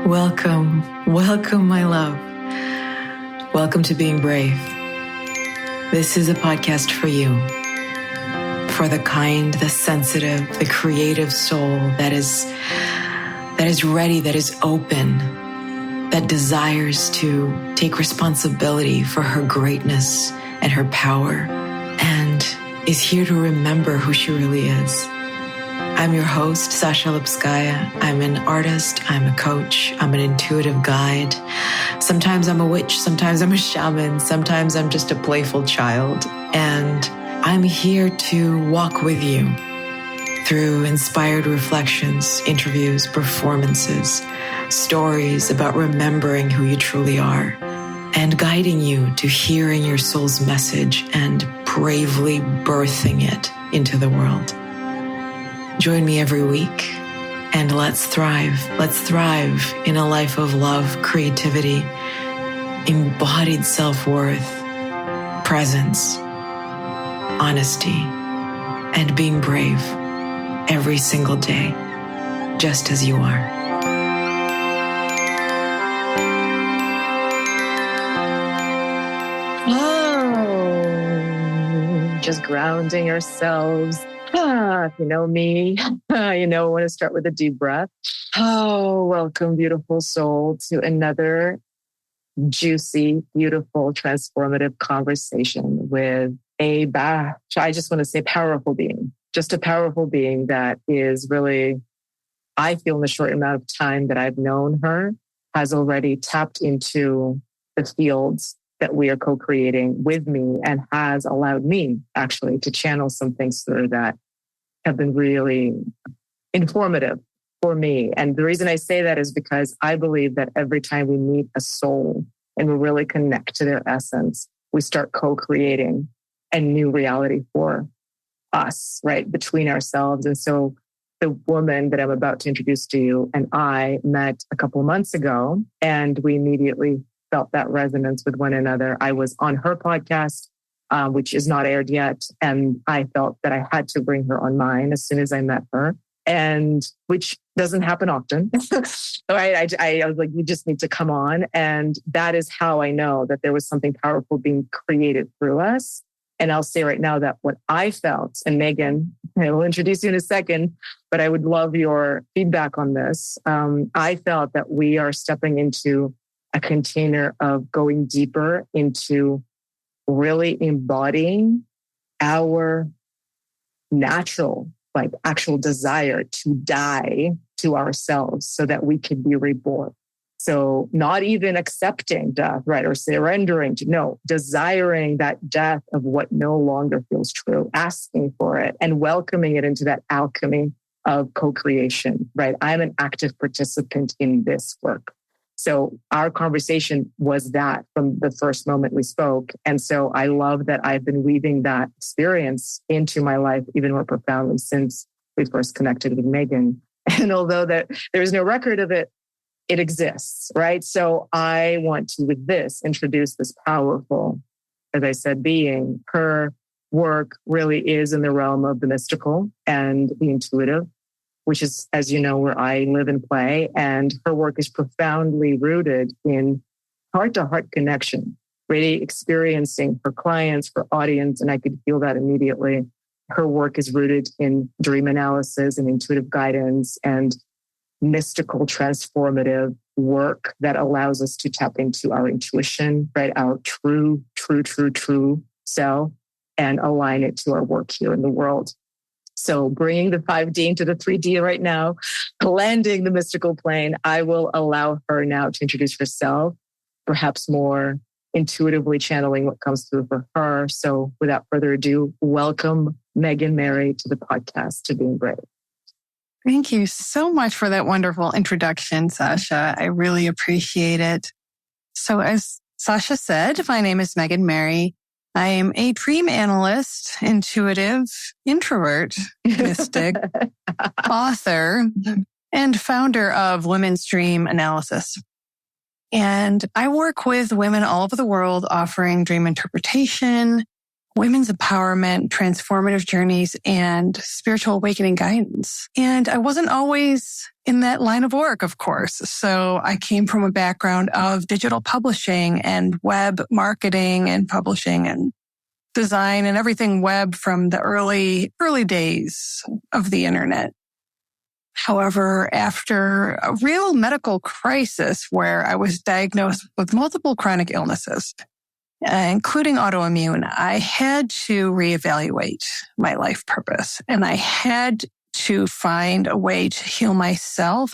Welcome, my love. Welcome to Being Brave. This is a podcast for you, for the kind, the sensitive, the creative soul that is ready, that is open, that desires to take responsibility for her greatness and her power, and is here to remember who she really is. I'm your host, Sasha Lipskaia. I'm an artist, I'm a coach, I'm an intuitive guide. Sometimes I'm a witch, sometimes I'm a shaman, sometimes I'm just a playful child. And I'm here to walk with you through inspired reflections, interviews, performances, stories about remembering who you truly are, and guiding you to hearing your soul's message and bravely birthing it into the world. Join me every week and let's thrive. Let's thrive in a life of love, creativity, embodied self-worth, presence, honesty, and being brave every single day, just as you are. Oh, just grounding ourselves. If you know me, I want to start with a deep breath. Oh, welcome, beautiful soul, to another juicy, beautiful, transformative conversation with I just want to say powerful being, just a powerful being that is really, I feel in the short amount of time that I've known her, has already tapped into the fields that we are co-creating with me and has allowed me actually to channel some things through that have been really informative for me. And the reason I say that is because I believe that every time we meet a soul and we really connect to their essence, we start co-creating a new reality for us, right, between ourselves. And so the woman that I'm about to introduce to you and I met a couple of months ago, and we immediately felt that resonance with one another. I was on her podcast, which is not aired yet. And I felt that I had to bring her on mine as soon as I met her, and which doesn't happen often. Right? I was like, you just need to come on. And that is how I know that there was something powerful being created through us. And I'll say right now that what I felt, and Megan, I will introduce you in a second, but I would love your feedback on this. I felt that we are stepping into a container of going deeper into really embodying our natural, actual desire to die to ourselves so that we can be reborn. So not even accepting death, right? Or surrendering to, no, desiring that death of what no longer feels true, asking for it and welcoming it into that alchemy of co-creation, right? I'm an active participant in this work. So our conversation was that from the first moment we spoke. And so I love that I've been weaving that experience into my life even more profoundly since we first connected with Megan. And although that there's no record of it, it exists, right? So I want to, with this, introduce this powerful, as I said, being. Her work really is in the realm of the mystical and the intuitive, which is, as you know, where I live and play. And her work is profoundly rooted in heart-to-heart connection, really experiencing her clients, her audience, and I could feel that immediately. Her work is rooted in dream analysis and intuitive guidance and mystical transformative work that allows us to tap into our intuition, right? Our true self and align it to our work here in the world. So bringing the 5D into the 3D right now, landing the mystical plane, I will allow her now to introduce herself, perhaps more intuitively channeling what comes through for her. So without further ado, welcome Megan Mary to the podcast, to Being Brave. Thank you so much for that wonderful introduction, Sasha. I really appreciate it. So as Sasha said, my name is Megan Mary. I am a dream analyst, intuitive, introvert, mystic, author, and founder of Women's Dream Analysis. And I work with women all over the world offering dream interpretation, women's empowerment, transformative journeys, and spiritual awakening guidance. And I wasn't always in that line of work, of course. So I came from a background of digital publishing and web marketing and publishing and design and everything web from the early days of the internet. However, after a real medical crisis where I was diagnosed with multiple chronic illnesses, including autoimmune, I had to reevaluate my life purpose, and I had to find a way to heal myself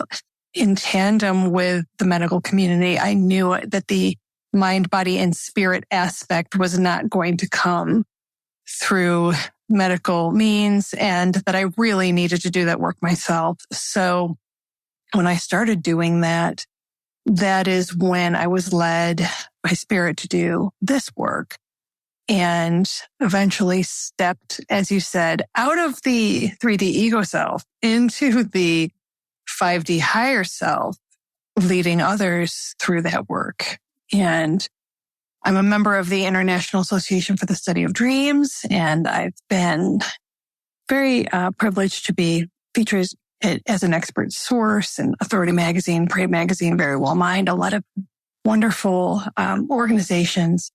in tandem with the medical community. I knew that the mind, body, and spirit aspect was not going to come through medical means, and that I really needed to do that work myself. So when I started doing that, that is when I was led by spirit to do this work, and eventually stepped, as you said, out of the 3D ego self into the 5D higher self, leading others through that work. And I'm a member of the International Association for the Study of Dreams, and I've been very privileged to be featured as an expert source in Authority Magazine, Parade Magazine, Very Well Mind, a lot of wonderful organizations.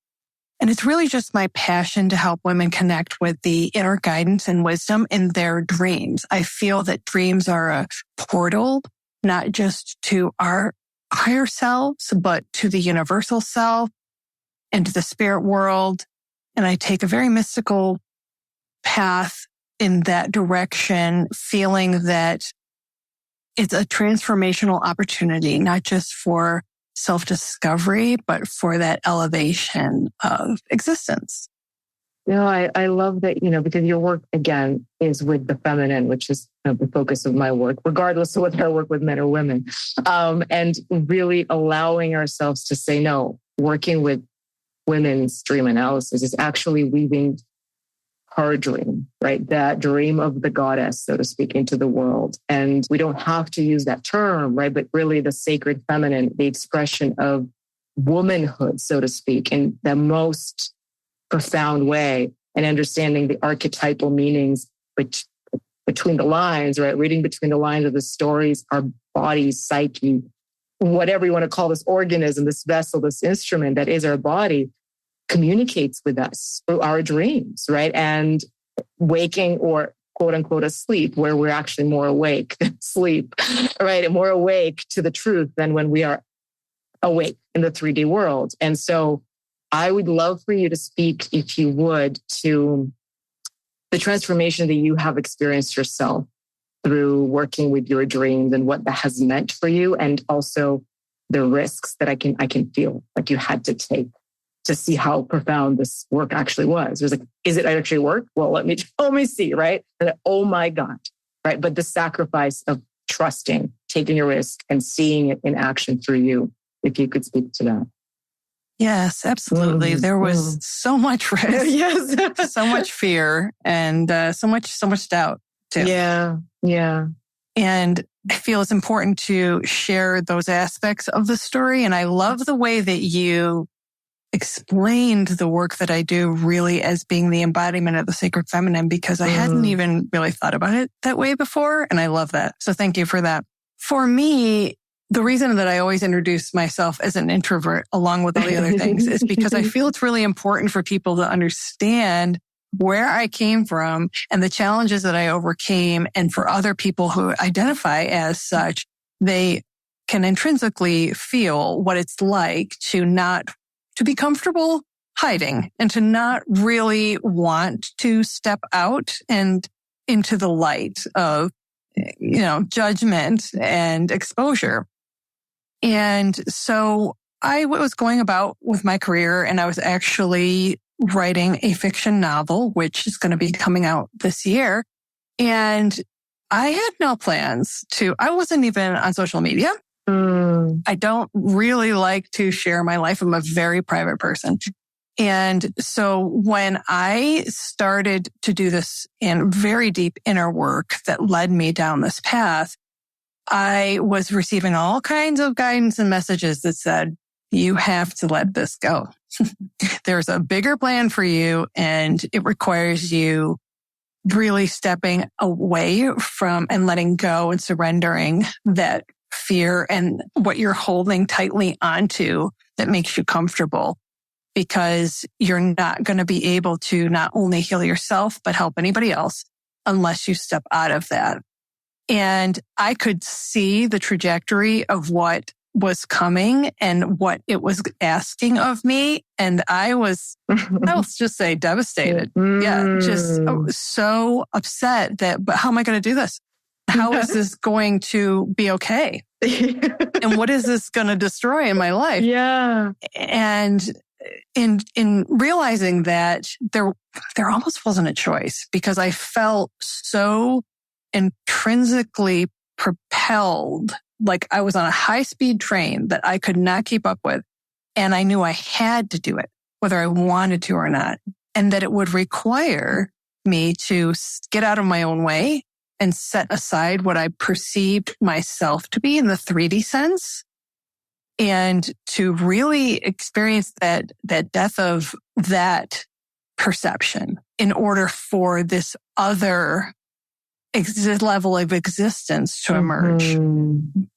And it's really just my passion to help women connect with the inner guidance and wisdom in their dreams. I feel that dreams are a portal, not just to our higher selves, but to the universal self and to the spirit world. And I take a very mystical path in that direction, feeling that it's a transformational opportunity, not just for self-discovery, but for that elevation of existence. I love that, because your work, again, is with the feminine, which is the focus of my work, regardless of whether I work with men or women. And really allowing ourselves to say, no, working with women's dream analysis is actually weaving her dream, right? That dream of the goddess, so to speak, into the world. And we don't have to use that term, right? But really the sacred feminine, the expression of womanhood, so to speak, in the most profound way, and understanding the archetypal meanings between the lines, right? Reading between the lines of the stories, our bodies, psyche, whatever you want to call this organism, this vessel, this instrument that is our body, communicates with us through our dreams, right? And waking or quote unquote asleep, where we're actually more awake than sleep, right? And more awake to the truth than when we are awake in the 3D world. And so I would love for you to speak, if you would, to the transformation that you have experienced yourself through working with your dreams and what that has meant for you, and also the risks that I can feel like you had to take to see how profound this work actually was. It was like, is it actually work? Well, let me see, right? And oh my God, right? But the sacrifice of trusting, taking a risk and seeing it in action through you, if you could speak to that. Yes, absolutely. There was so much risk, yes, so much fear, and so much doubt too. Yeah. And I feel it's important to share those aspects of the story. And I love the way that you explained the work that I do really as being the embodiment of the sacred feminine, because I hadn't even really thought about it that way before. And I love that. So thank you for that. For me, the reason that I always introduce myself as an introvert along with all the other things is because I feel it's really important for people to understand where I came from and the challenges that I overcame. And for other people who identify as such, they can intrinsically feel what it's like to be comfortable hiding and to not really want to step out and into the light of, judgment and exposure. And so I was going about with my career, and I was actually writing a fiction novel, which is going to be coming out this year. And I had no plans I wasn't even on social media. I don't really like to share my life. I'm a very private person. And so when I started to do this in very deep inner work that led me down this path, I was receiving all kinds of guidance and messages that said, you have to let this go. There's a bigger plan for you, and it requires you really stepping away from and letting go and surrendering that fear and what you're holding tightly onto that makes you comfortable, because you're not going to be able to not only heal yourself, but help anybody else unless you step out of that. And I could see the trajectory of what was coming and what it was asking of me. And I was just say devastated. Yeah, just so upset but how am I going to do this? How is this going to be okay? And what is this going to destroy in my life? Yeah. And in realizing that there almost wasn't a choice, because I felt so intrinsically propelled, like I was on a high-speed train that I could not keep up with. And I knew I had to do it, whether I wanted to or not, and that it would require me to get out of my own way and set aside what I perceived myself to be in the 3D sense, and to really experience that death of that perception in order for this other level of existence to emerge. And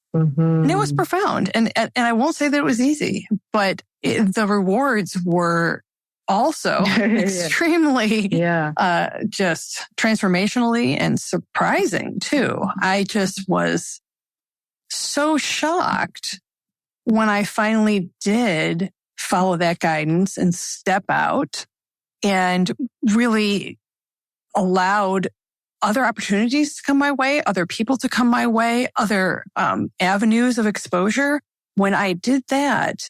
it was profound. And I won't say that it was easy, but the rewards were also extremely just transformationally and surprising too. I just was so shocked when I finally did follow that guidance and step out and really allowed other opportunities to come my way, other people to come my way, other avenues of exposure. When I did that,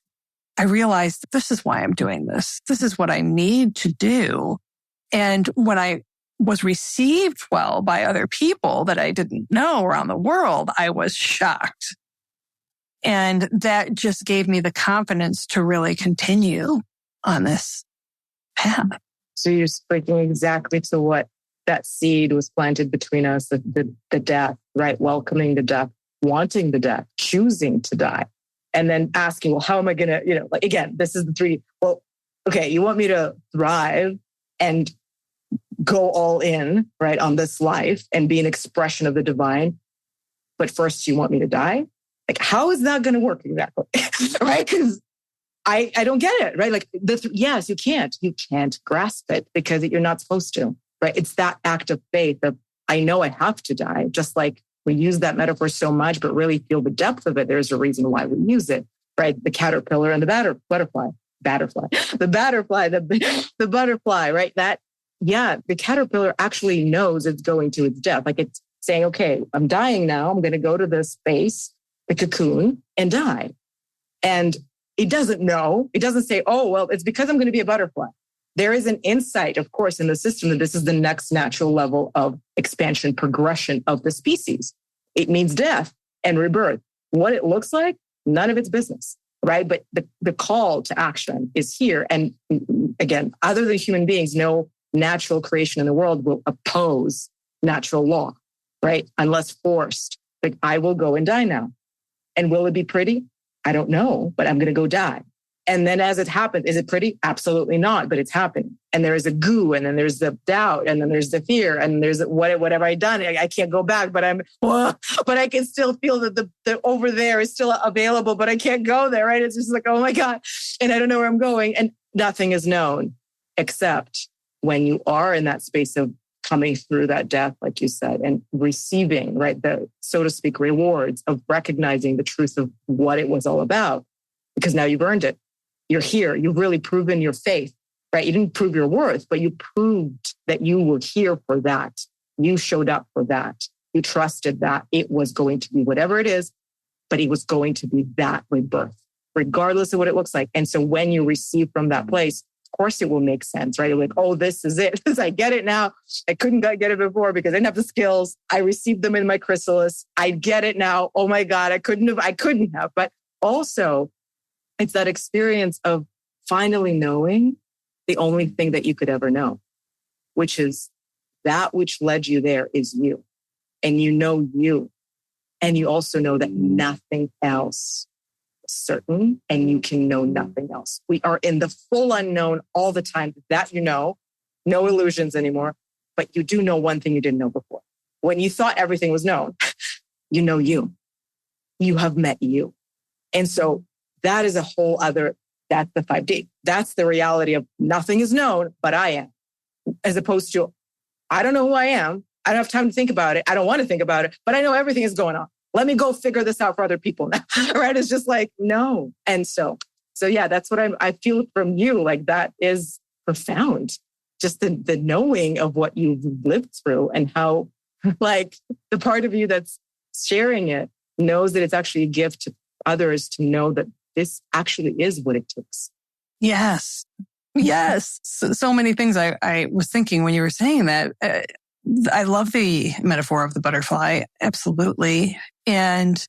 I realized this is why I'm doing this. This is what I need to do. And when I was received well by other people that I didn't know around the world, I was shocked. And that just gave me the confidence to really continue on this path. So you're speaking exactly to what that seed was planted between us, the death, right? Welcoming the death, wanting the death, choosing to die, and then asking, well, how am I going to, like, again, this is the three. Well, okay, you want me to thrive and go all in, right, on this life and be an expression of the divine. But first you want me to die? Like, how is that going to work exactly? Right? Because I don't get it, right? Like, yes, you can't grasp it because you're not supposed to. Right? It's that act of faith of, I know I have to die, just like we use that metaphor so much, but really feel the depth of it. There's a reason why we use it, right? The caterpillar and the butterfly, right? The caterpillar actually knows it's going to its death. Like, it's saying, okay, I'm dying now. I'm going to go to this space, the cocoon, and die. And it doesn't know. It doesn't say, oh, well, it's because I'm going to be a butterfly. There is an insight, of course, in the system that this is the next natural level of expansion, progression of the species. It means death and rebirth. What it looks like, none of its business, right? But the call to action is here. And again, other than human beings, no natural creation in the world will oppose natural law, right? Unless forced. Like, I will go and die now. And will it be pretty? I don't know, but I'm going to go die. And then as it happens, is it pretty? Absolutely not, but it's happening. And there is a goo, and then there's the doubt, and then there's the fear, and there's what have I done? I can't go back, but I can still feel that the over there is still available, but I can't go there, right? It's just like, oh my God, and I don't know where I'm going. And nothing is known except when you are in that space of coming through that death, like you said, and receiving, right, the, so to speak, rewards of recognizing the truth of what it was all about, because now you've earned it. You're here. You've really proven your faith, right? You didn't prove your worth, but you proved that you were here for that. You showed up for that. You trusted that it was going to be whatever it is, but it was going to be that rebirth, regardless of what it looks like. And so when you receive from that place, of course it will make sense, right? You're like, oh, this is it. I get it now. I couldn't get it before because I didn't have the skills. I received them in my chrysalis. I get it now. Oh my God, I couldn't have. But also, it's that experience of finally knowing the only thing that you could ever know, which is that which led you there is you. And you know you. And you also know that nothing else certain and you can know nothing else. We are in the full unknown all the time. That no illusions anymore. But you do know one thing you didn't know before. When you thought everything was known, you know you. You have met you. And so that is a whole other, that's the 5D. That's the reality of nothing is known, but I am. As opposed to, I don't know who I am. I don't have time to think about it. I don't want to think about it, but I know everything is going on. Let me go figure this out for other people now. Right? It's just like, no. And so yeah, that's what I feel from you. Like that is profound. Just the knowing of what you've lived through and how like the part of you that's sharing it knows that it's actually a gift to others to know that this actually is what it takes. Yes. Yes. So many things I was thinking when you were saying that. I love the metaphor of the butterfly. Absolutely. And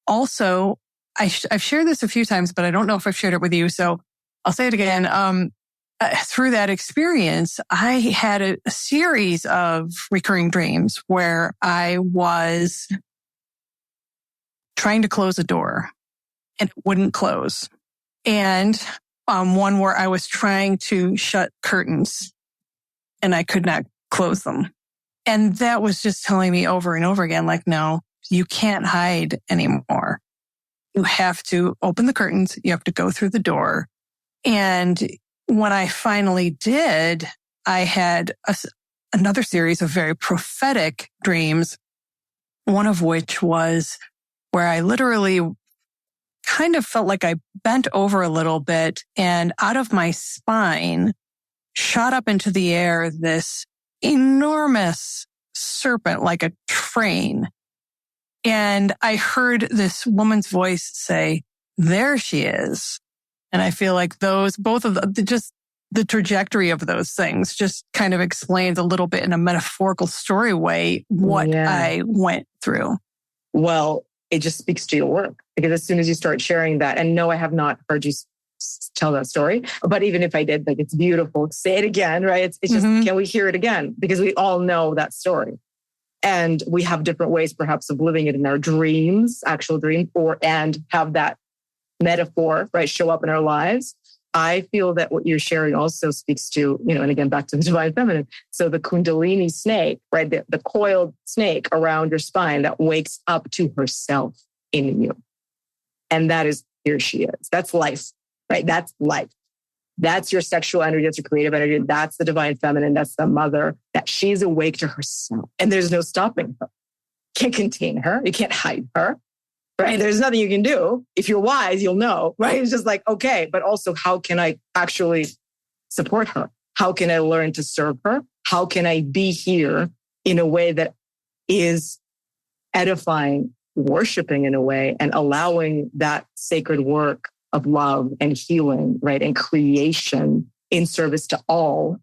also, I've shared this a few times, but I don't know if I've shared it with you. So I'll say it again. Through that experience, I had a series of recurring dreams where I was trying to close a door and it wouldn't close. And one where I was trying to shut curtains and I could not close them. And that was just telling me over and over again, like, no, you can't hide anymore. You have to open the curtains. You have to go through the door. And when I finally did, I had another series of very prophetic dreams, one of which was where I literally kind of felt like I bent over a little bit and out of my spine shot up into the air this enormous serpent like a train. And I heard this woman's voice say, there she is. And I feel like both of just the trajectory of those things just kind of explains a little bit in a metaphorical story way what I went through. Well, it just speaks to your work because as soon as you start sharing that, and no, I have not heard you tell that story, but even if I did, like, it's beautiful. Say it again, right? It's just, can we hear it again? Because we all know that story. And we have different ways perhaps of living it in our dreams, actual dreams, and have that metaphor, right, show up in our lives. I feel that what you're sharing also speaks to, and again, back to the divine feminine. So the Kundalini snake, right, the coiled snake around your spine that wakes up to herself in you. And that is, here she is. That's life, right? That's life. That's your sexual energy. That's your creative energy. That's the divine feminine. That's the mother, that she's awake to herself. And there's no stopping her. You can't contain her. You can't hide her. Right? There's nothing you can do. If you're wise, you'll know, right? It's just like, okay, but also how can I actually support her? How can I learn to serve her? How can I be here in a way that is edifying, worshiping in a way, and allowing that sacred work of love and healing, right? And creation in service to all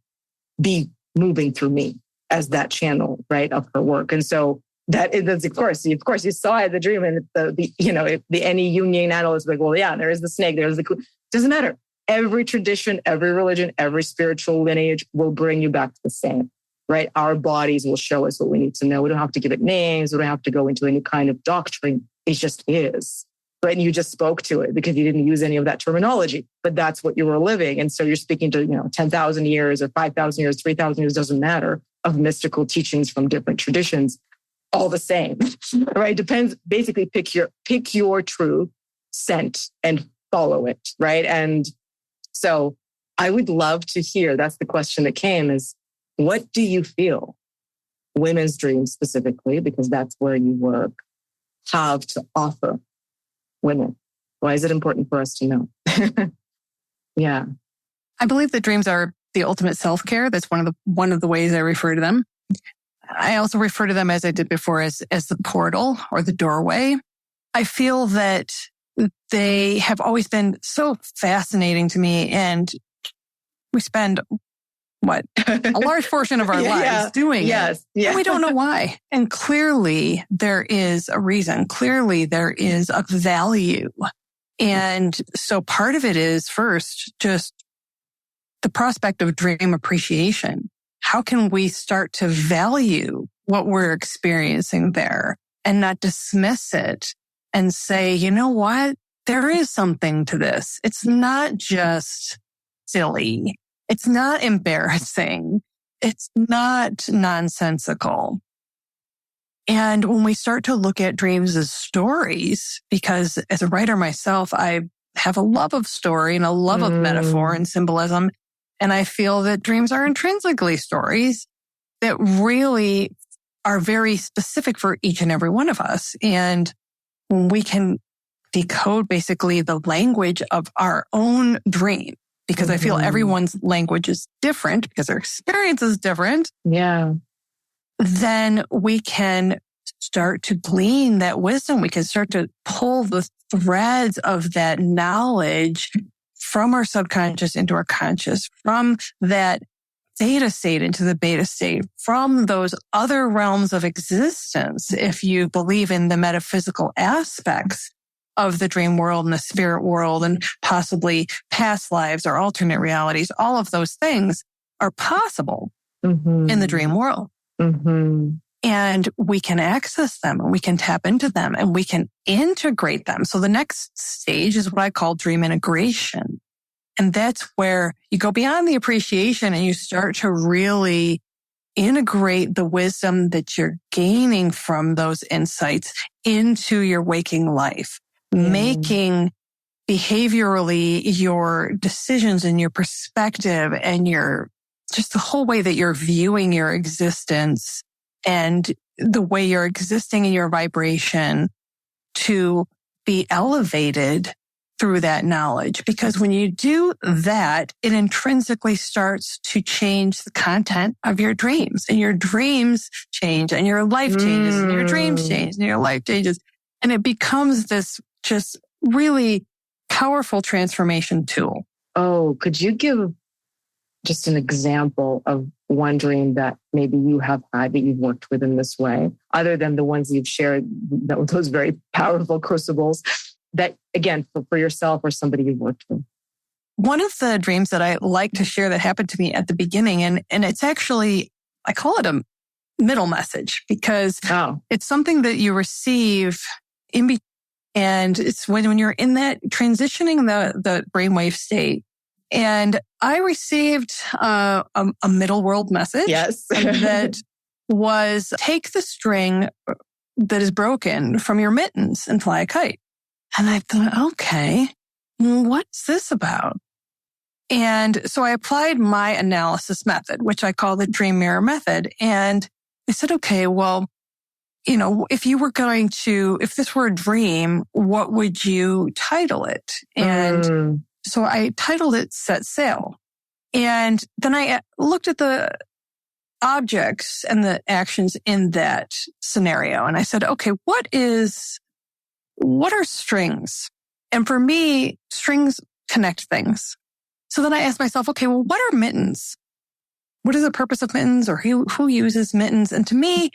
be moving through me as that channel, right? Of her work. And so that's of course you saw it, the dream, and any Jungian analyst like, well, yeah, there is the snake, there's the doesn't matter. Every tradition, every religion, every spiritual lineage will bring you back to the same, right? Our bodies will show us what we need to know. We don't have to give it names. We don't have to go into any kind of doctrine. It just is, right? And you just spoke to it because you didn't use any of that terminology, but that's what you were living. And so you're speaking to, 10,000 years or 5,000 years, 3,000 years, doesn't matter, of mystical teachings from different traditions. All the same, right? Depends. Basically, pick your true scent and follow it, right? And so, I would love to hear. That's the question that came: is what do you feel women's dreams specifically, because that's where you work, have to offer women? Why is it important for us to know? Yeah, I believe that dreams are the ultimate self-care. That's one of the ways I refer to them. I also refer to them, as I did before, as the portal or the doorway. I feel that they have always been so fascinating to me, and we spend a large portion of our lives doing it. Yeah. And we don't know why. And clearly there is a reason. Clearly there is a value. And so part of it is first just the prospect of dream appreciation. How can we start to value what we're experiencing there and not dismiss it and say, you know what? there is something to this. It's not just silly. It's not embarrassing. It's not nonsensical. And when we start to look at dreams as stories, because as a writer myself, I have a love of story and a love of metaphor and symbolism. And I feel that dreams are intrinsically stories that really are very specific for each and every one of us. And when we can decode basically the language of our own dream, because I feel everyone's language is different because their experience is different. Yeah. Then we can start to glean that wisdom. We can start to pull the threads of that knowledge from our subconscious into our conscious, from that theta state into the beta state, from those other realms of existence, if you believe in the metaphysical aspects of the dream world and the spirit world and possibly past lives or alternate realities. All of those things are possible in the dream world. And we can access them and we can tap into them and we can integrate them. So the next stage is what I call dream integration. And that's where you go beyond the appreciation and you start to really integrate the wisdom that you're gaining from those insights into your waking life, making behaviorally your decisions and your perspective and your just the whole way that you're viewing your existence and the way you're existing in your vibration to be elevated through that knowledge. Because when you do that, it intrinsically starts to change the content of your dreams, and your dreams change and your life changes and your dreams change and your life changes. And it becomes this just really powerful transformation tool. Oh, could you give just an example of one dream that maybe you have had that you've worked with in this way, other than the ones you've shared, those very powerful crucibles that, again, for yourself or somebody you've worked with? One of the dreams that I like to share that happened to me at the beginning, and it's actually, I call it a middle message because it's something that you receive in between. And it's when you're in that transitioning the brainwave state. And I received a middle world message that was take the string that is broken from your mittens and fly a kite. And I thought, okay, what's this about? And so I applied my analysis method, which I call the dream mirror method. And I said, okay, well, you know, if this were a dream, what would you title it? And so I titled it Set Sail. And then I looked at the objects and the actions in that scenario. And I said, okay, what are strings? And for me, strings connect things. So then I asked myself, okay, well, what are mittens? What is the purpose of mittens, or who uses mittens? And to me,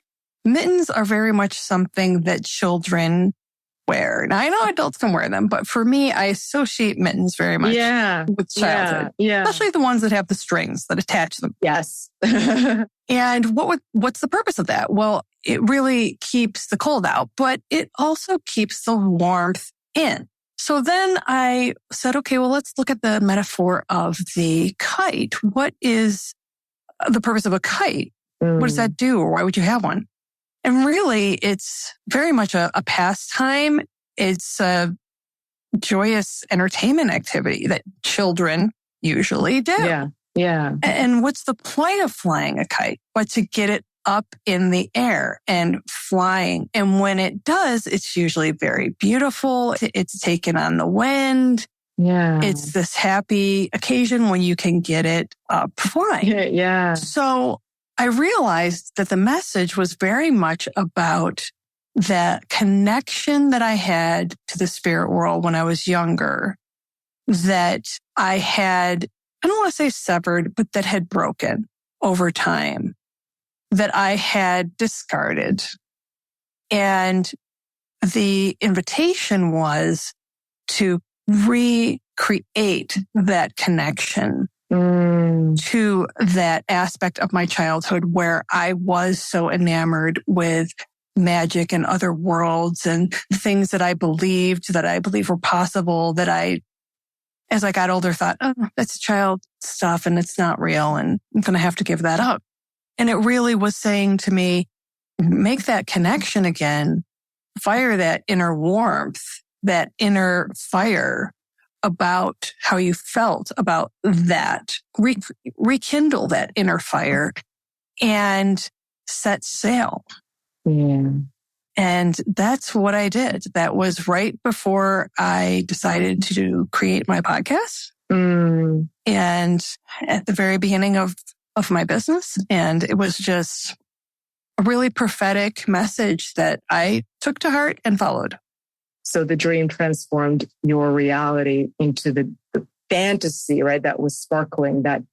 mittens are very much something that children wear. Now, I know adults can wear them, but for me, I associate mittens very much with childhood. Yeah. Especially the ones that have the strings that attach them. Yes. And what's the purpose of that? Well, it really keeps the cold out, but it also keeps the warmth in. So then I said, okay, well, let's look at the metaphor of the kite. What is the purpose of a kite? What does that do? Or why would you have one? And really, it's very much a pastime. It's a joyous entertainment activity that children usually do. Yeah. And what's the point of flying a kite? But to get it up in the air and flying. And when it does, it's usually very beautiful. It's taken on the wind. Yeah. It's this happy occasion when you can get it up flying. Yeah. So I realized that the message was very much about that connection that I had to the spirit world when I was younger, that I had, I don't want to say severed, but that had broken over time, that I had discarded. And the invitation was to recreate that connection to that aspect of my childhood where I was so enamored with magic and other worlds and things that I believed were possible that as I got older, thought, oh, that's child stuff and it's not real and I'm going to have to give that up. And it really was saying to me, make that connection again, fire that inner warmth, that inner fire about how you felt about that, rekindle that inner fire and set sail. Yeah. And that's what I did. That was right before I decided to create my podcast. And at the very beginning of my business. And it was just a really prophetic message that I took to heart and followed. So the dream transformed your reality into the fantasy, right? That was sparkling, that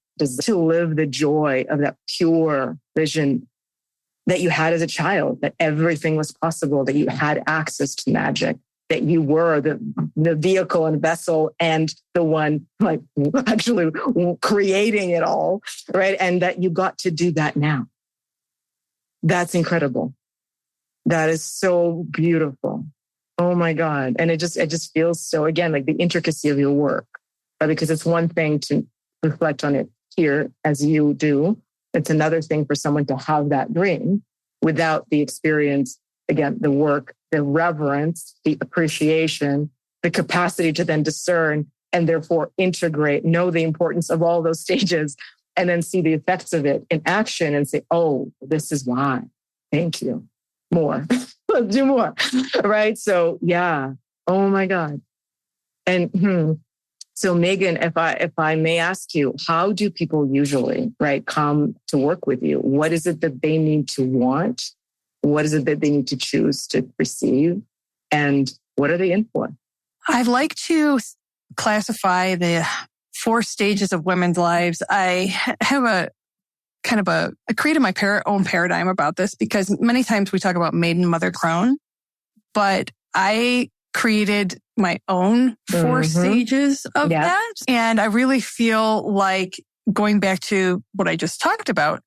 to live the joy of that pure vision that you had as a child, that everything was possible, that you had access to magic, that you were the vehicle and vessel and the one like actually creating it all, right? And that you got to do that now. That's incredible. That is so beautiful. Oh my God. And it just feels so, again, like the intricacy of your work, right? Because it's one thing to reflect on it here as you do. It's another thing for someone to have that dream without the experience, again, the work, the reverence, the appreciation, the capacity to then discern and therefore integrate, know the importance of all those stages, and then see the effects of it in action and say, oh, this is why. Thank you. More. Let's do more. Right? So yeah. Oh my God. And so Megan, if I may ask you, how do people usually, right, come to work with you? What is it that they need to want? What is it that they need to choose to receive? And what are they in for? I'd like to classify the 4 stages of women's lives. I have I created my own paradigm about this because many times we talk about maiden, mother, crone, but I created my own 4 stages of that. And I really feel like going back to what I just talked about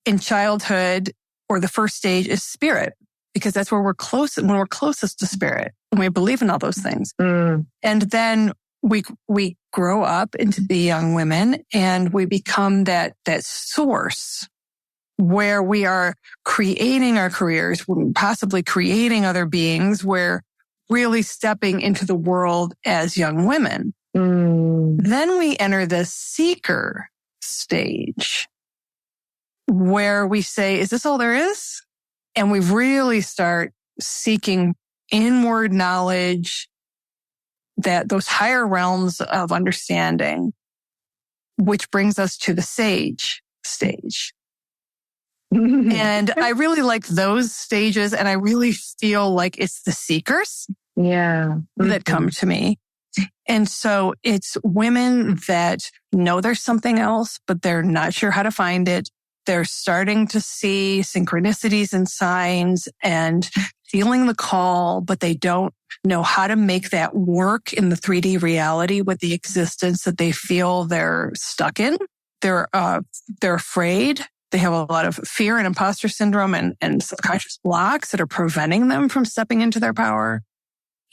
in childhood, or the first stage is spirit, because that's where we're closest to spirit and we believe in all those things. And then we grow up into the young women and we become that source where we are creating our careers, possibly creating other beings, where really stepping into the world as young women. Then we enter the seeker stage where we say, is this all there is? And we really start seeking inward knowledge, that those higher realms of understanding, which brings us to the sage stage. And I really like those stages. And I really feel like it's the seekers that come to me. And so it's women that know there's something else, but they're not sure how to find it. They're starting to see synchronicities and signs and feeling the call, but they don't know how to make that work in the 3D reality with the existence that they feel they're stuck in. They're afraid. They have a lot of fear and imposter syndrome and subconscious blocks that are preventing them from stepping into their power.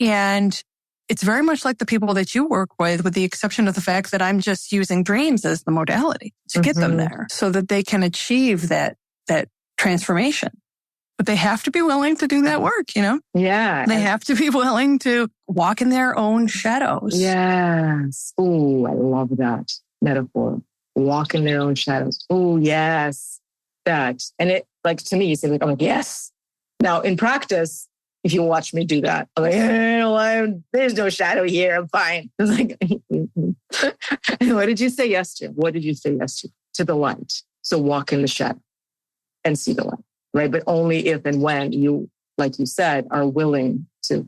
And it's very much like the people that you work with the exception of the fact that I'm just using dreams as the modality to get them there so that they can achieve that transformation. But they have to be willing to do that work, you know? Yeah. They have to be willing to walk in their own shadows. Yes. Oh, I love that metaphor. Walk in their own shadows. Oh, yes. That. And it, like, to me, you say, like, I'm like, yes. Now, in practice, if you watch me do that, I'm like, there's no shadow here. I'm fine. It's like, what did you say yes to? What did you say yes to? To the light. So walk in the shadow and see the light, right? But only if and when you, like you said, are willing to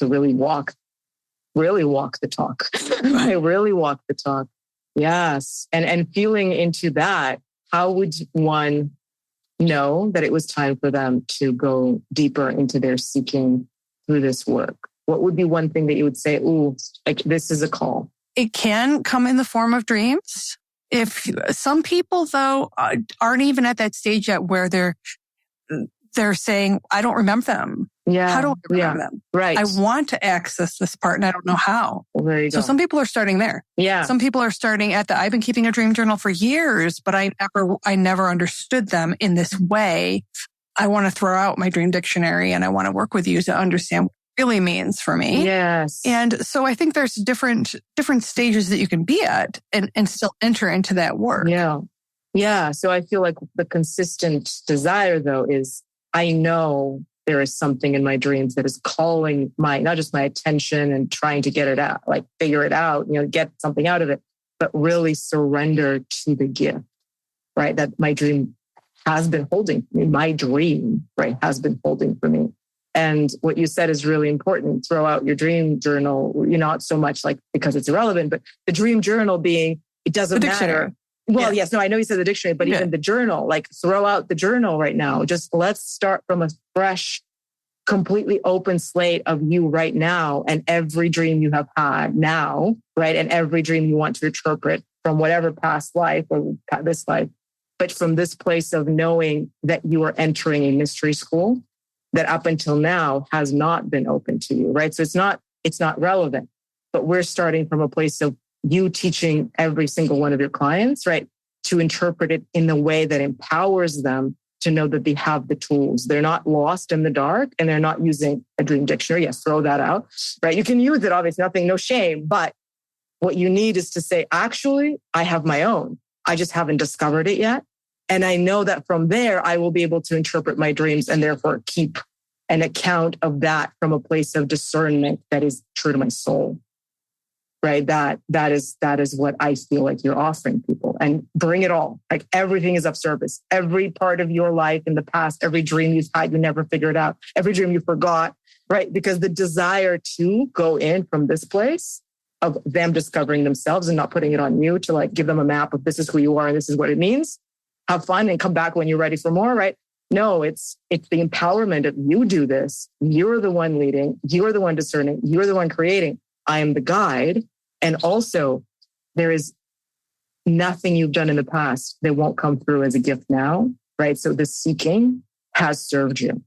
really walk the talk, right? Really walk the talk. Yes. And feeling into that, how would one know that it was time for them to go deeper into their seeking through this work? What would be one thing that you would say, ooh, like this is a call? It can come in the form of dreams. If some people, though, aren't even at that stage yet where they're saying, I don't remember them. Yeah. How do I remember them? Right. I want to access this part and I don't know how. Well, there you go. So some people are starting there. Yeah. Some people are starting at I've been keeping a dream journal for years, but I never understood them in this way. I want to throw out my dream dictionary and I want to work with you to understand what it really means for me. Yes. And so I think there's different stages that you can be at and still enter into that work. Yeah. Yeah. So I feel like the consistent desire though is I know there is something in my dreams that is calling not just my attention and trying to get it out, like figure it out, get something out of it, but really surrender to the gift, right? That my dream has been holding for me. My dream, right, has been holding for me. And what you said is really important. Throw out your dream journal. You're not so much like because it's irrelevant, but the dream journal being, it doesn't matter. Well, yes, no, I know you said the dictionary, but even the journal, like throw out the journal right now. Just let's start from a fresh, completely open slate of you right now and every dream you have had now, right? And every dream you want to interpret from whatever past life or this life, but from this place of knowing that you are entering a mystery school that up until now has not been open to you, right? So it's not relevant, but we're starting from a place of you teaching every single one of your clients, right, to interpret it in a way that empowers them to know that they have the tools. They're not lost in the dark and they're not using a dream dictionary. Yes, throw that out, right? You can use it, obviously, no shame. But what you need is to say, actually, I have my own. I just haven't discovered it yet. And I know that from there, I will be able to interpret my dreams and therefore keep an account of that from a place of discernment that is true to my soul. Right. That is what I feel like you're offering people, and bring it all. Like everything is of service. Every part of your life in the past, every dream you've had, you never figured out, every dream you forgot, right? Because the desire to go in from this place of them discovering themselves and not putting it on you to like give them a map of this is who you are and this is what it means. Have fun and come back when you're ready for more, right? No, it's the empowerment of you do this. You're the one leading. You're the one discerning. You're the one creating. I am the guide. And also, there is nothing you've done in the past that won't come through as a gift now, right? So the seeking has served you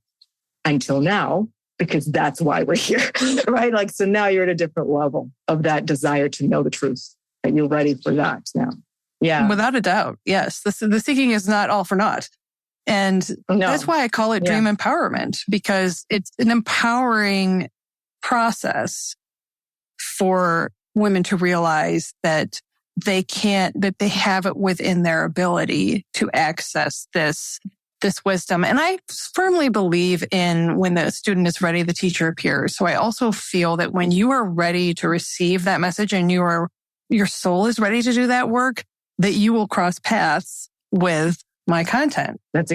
until now, because that's why we're here, right? Like, so now you're at a different level of that desire to know the truth, and you're ready for that now. Yeah. Without a doubt. Yes. The seeking is not all for naught. And that's why I call it dream empowerment, because it's an empowering process for women to realize that they have it within their ability to access this wisdom. And I firmly believe in when the student is ready, the teacher appears. So I also feel that when you are ready to receive that message and your soul is ready to do that work, that you will cross paths with my content. It's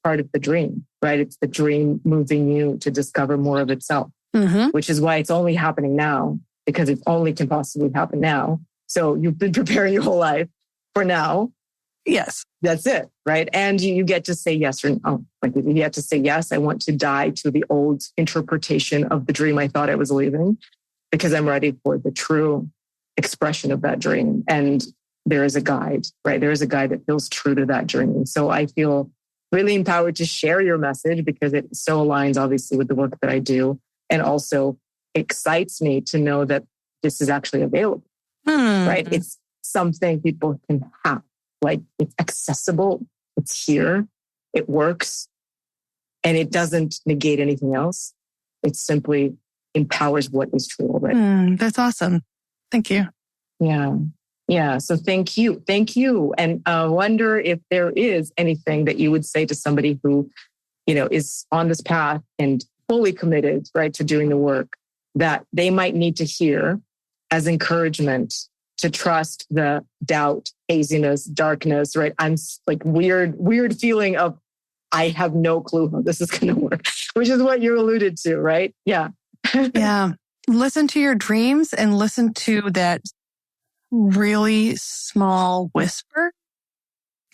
part of the dream, right? It's the dream moving you to discover more of itself, which is why it's only happening now. Because it only can possibly happen now. So you've been preparing your whole life for now. Yes. That's it, right? And you get to say yes or no. Like you get to say, yes, I want to die to the old interpretation of the dream I thought I was leaving, because I'm ready for the true expression of that dream. And there is a guide, right? There is a guide that feels true to that dream. So I feel really empowered to share your message, because it so aligns obviously with the work that I do. And also excites me to know that this is actually available, right? It's something people can have. Like, it's accessible, it's here, it works, and it doesn't negate anything else. It simply empowers what is true already. That's awesome. Thank you. Yeah. So thank you. And I wonder if there is anything that you would say to somebody who, is on this path and fully committed, right, to doing the work, that they might need to hear as encouragement to trust the doubt, haziness, darkness, right? I'm like weird feeling of, I have no clue how this is going to work, which is what you alluded to, right? Yeah. Yeah. Listen to your dreams and listen to that really small whisper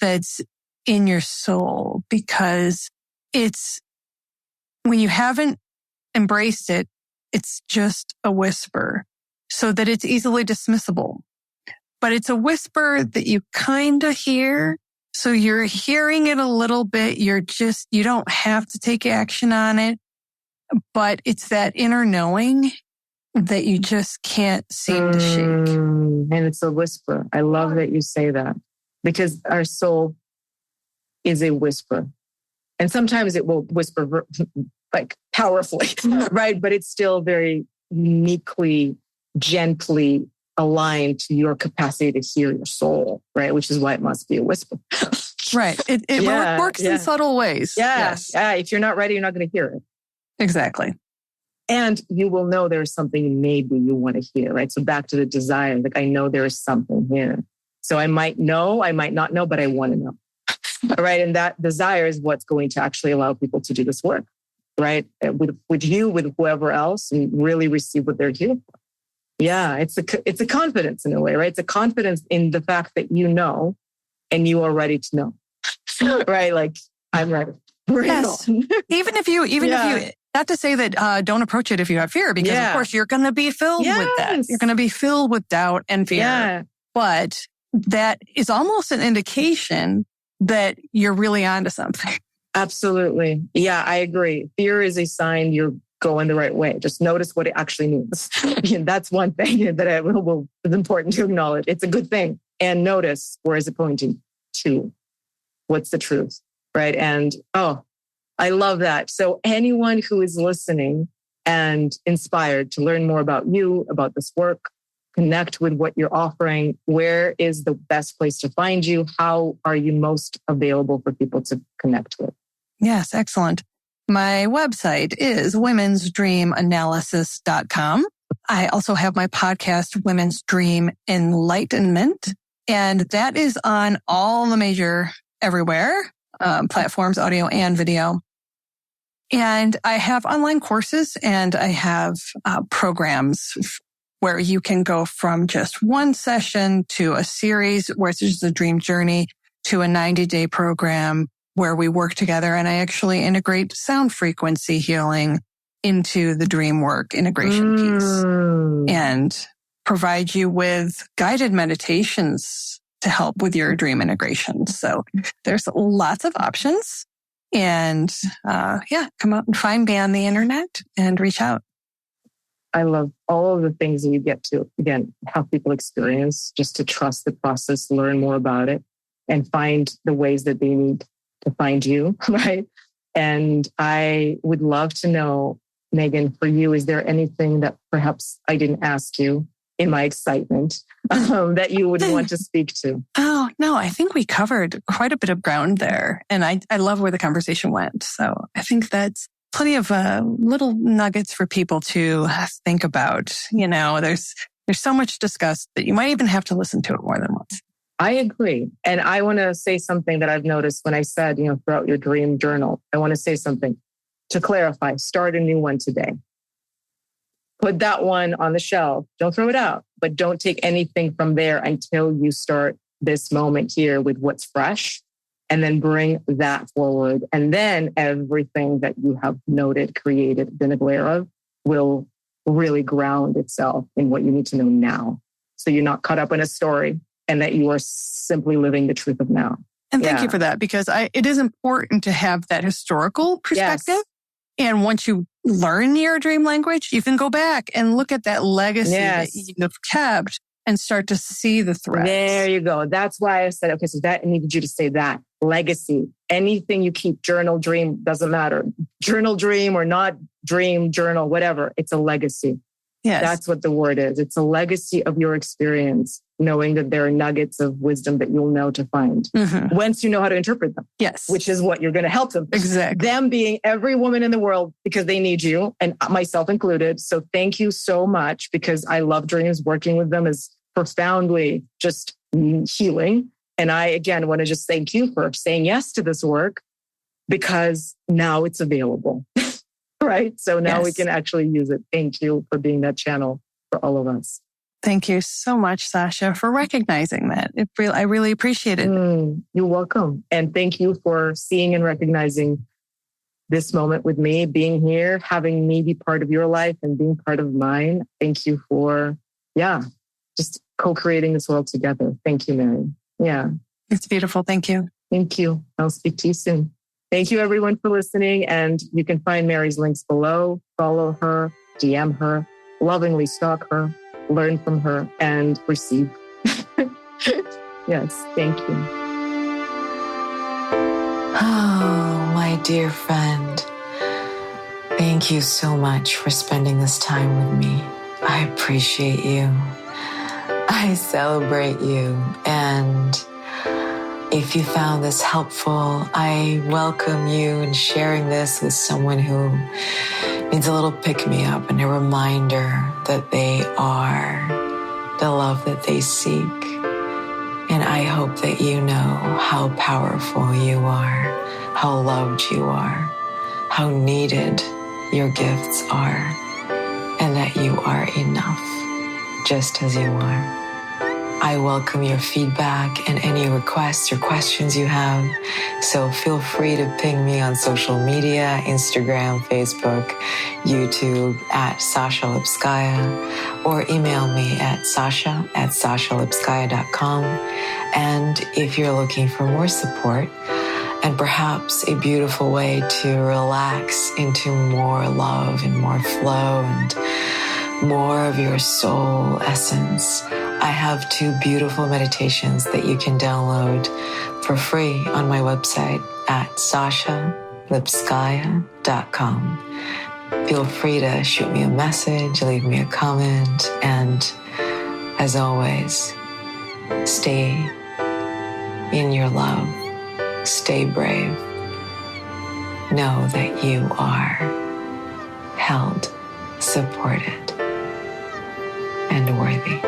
that's in your soul, because it's, when you haven't embraced it, it's just a whisper, so that it's easily dismissible. But it's a whisper that you kind of hear, So you're hearing it a little bit. You don't have to take action on it, but it's that inner knowing that you just can't seem to shake. And it's a whisper. I love that you say that, because our soul is a whisper. And sometimes it will whisper like powerfully, right? But it's still very meekly, gently aligned to your capacity to hear your soul, right? Which is why it must be a whisper. Right. It works in subtle ways. Yes. Yeah. If you're not ready, you're not going to hear it. Exactly. And you will know there's something maybe you want to hear, right? So back to the desire, like I know there is something here. So I might know, I might not know, but I want to know. Right. And that desire is what's going to actually allow people to do this work, right? With you, with whoever else, and really receive what they're here for. Yeah. It's a confidence in a way, right? It's a confidence in the fact that you know, and you are ready to know, right? Like I'm ready. Yes. Even if you, not to say that don't approach it if you have fear, because of course you're going to be filled with that. You're going to be filled with doubt and fear. Yeah. But that is almost an indication that you're really onto something. Absolutely. Yeah, I agree. Fear is a sign you're going the right way. Just notice what it actually means. And that's one thing that is important to acknowledge. It's a good thing. And notice, where is it pointing to? What's the truth? Right. And I love that. So anyone who is listening and inspired to learn more about you, about this work, connect with what you're offering, where is the best place to find you? How are you most available for people to connect with? Yes, excellent. My website is womensdreamanalysis.com. I also have my podcast, Women's Dream Enlightenment, and that is on all the major everywhere platforms, audio and video. And I have online courses and I have programs where you can go from just one session to a series where it's just a dream journey to a 90-day program where we work together. And I actually integrate sound frequency healing into the dream work integration piece and provide you with guided meditations to help with your dream integration. So there's lots of options. And come out and find me on the internet and reach out. I love all of the things that you get to, again, have people experience, just to trust the process, learn more about it, and find the ways that they need to find you, right? And I would love to know, Megan, for you, is there anything that perhaps I didn't ask you in my excitement that you would want to speak to? Oh, no, I think we covered quite a bit of ground there. And I love where the conversation went. So I think that's plenty of little nuggets for people to think about. You know, there's so much discussed that you might even have to listen to it more than once. I agree. And I want to say something that I've noticed when I said, throughout your dream journal, I want to say something to clarify. Start a new one today. Put that one on the shelf. Don't throw it out, but don't take anything from there until you start this moment here with what's fresh, and then bring that forward. And then everything that you have noted, created, been aware of will really ground itself in what you need to know now. So you're not caught up in a story and that you are simply living the truth of now. And thank you for that, because it is important to have that historical perspective. Yes. And once you learn your dream language, you can go back and look at that legacy that you've kept and start to see the threads. There you go. That's why I said, okay, so that I needed you to say that. Legacy. Anything you keep, journal, dream, doesn't matter. Journal, dream, or not dream, journal, whatever. It's a legacy. Yes. That's what the word is. It's a legacy of your experience, knowing that there are nuggets of wisdom that you'll know to find once you know how to interpret them. Yes. Which is what you're going to help them. Exactly. Them being every woman in the world, because they need you, and myself included. So thank you so much, because I love dreams. Working with them is profoundly just healing. And I, again, want to just thank you for saying yes to this work, because now it's available. Right? So now we can actually use it. Thank you for being that channel for all of us. Thank you so much, Sasha, for recognizing that. I really appreciate it. You're welcome. And thank you for seeing and recognizing this moment with me, being here, having me be part of your life and being part of mine. Thank you for, just co-creating this world together. Thank you, Mary. Yeah. It's beautiful. Thank you. Thank you. I'll speak to you soon. Thank you, everyone, for listening. And you can find Mary's links below. Follow her, DM her, lovingly stalk her, learn from her, and receive. Yes, thank you. Oh, my dear friend. Thank you so much for spending this time with me. I appreciate you. I celebrate you. And if you found this helpful, I welcome you in sharing this with someone who needs a little pick-me-up and a reminder that they are the love that they seek. And I hope that you know how powerful you are, how loved you are, how needed your gifts are, and that you are enough, just as you are. I welcome your feedback and any requests or questions you have. So feel free to ping me on social media, Instagram, Facebook, YouTube at Sasha Lipskaia, or email me at sasha@sashalipskaia.com. And if you're looking for more support and perhaps a beautiful way to relax into more love and more flow and more of your soul essence, I have 2 beautiful meditations that you can download for free on my website at sashalipskaia.com. Feel free to shoot me a message, leave me a comment, and as always, stay in your love, stay brave. Know that you are held, supported, and worthy.